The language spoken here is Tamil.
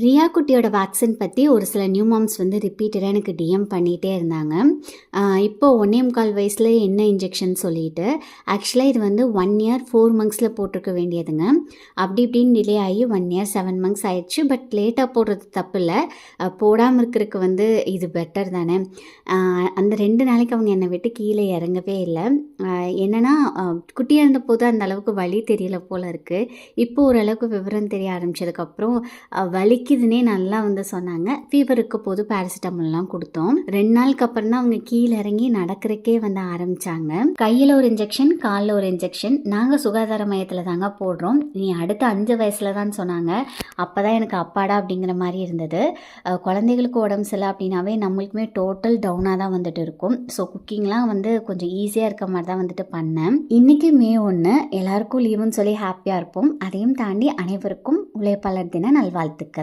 ரியா குட்டியோட வேக்சின் பற்றி ஒரு சில நியூ மாம்ஸ் வந்து ரிப்பீட்டடாக எனக்கு டிஎம் பண்ணிகிட்டே இருந்தாங்க. இப்போ 1.25 வயசில் என்ன இன்ஜெக்ஷன் சொல்லிட்டு ஆக்சுவலாக இது வந்து 1 இயர் 4 மந்த்ஸில் போட்டிருக்க வேண்டியதுங்க. அப்படி இப்படின்னு டிலே ஆகி 1 இயர் 7 மந்த்ஸ் ஆயிடுச்சு. பட் லேட்டாக போடுறது தப்பு இல்லை, போடாமல் இருக்கிறதுக்கு வந்து இது பெட்டர் தானே. அந்த 2 நாளைக்கு அவங்க என்னை விட்டு கீழே இறங்கவே இல்லை. என்னென்னா குட்டியாக இருந்த போது அந்த அளவுக்கு வலி தெரியல போல் இருக்குது. இப்போ ஓரளவுக்கு விவரம் தெரிய ஆரம்பித்ததுக்கப்புறம் வலிக்குதுன்னே நல்லா வந்து சொன்னாங்க. ஃபீவர் இருக்க போது பேராசிட்டமால்லாம் கொடுத்தோம். 2 நாளுக்கு அப்புறம் தான் அவங்க கீழே இறங்கி நடக்கிறக்கே வந்து ஆரம்பித்தாங்க. கையில் ஒரு இன்ஜெக்ஷன், காலில் ஒரு இன்ஜெக்ஷன். நாங்கள் சுகாதார மையத்தில் தாங்க போடுறோம். நீ அடுத்த 5 வயசில் தான் சொன்னாங்க. அப்போ தான் எனக்கு அப்பாடா அப்படிங்கிற மாதிரி இருந்தது. குழந்தைகளுக்கு உடம்பு சரியில்லை அப்படின்னாவே நம்மளுக்குமே டோட்டல் டவுனாக தான் வந்துட்டு இருக்கும். ஸோ குக்கிங்லாம் வந்து கொஞ்சம் ஈஸியாக இருக்க மாதிரி தான் வந்துட்டு பண்ணேன். இன்றைக்கி மே 1 எல்லாருக்கும் லீவுன்னு சொல்லி ஹாப்பியாக இருப்போம். அதையும் தாண்டி அனைவருக்கும் உழைப்பாளர் தின நல்வாழ்த்துக்கள்.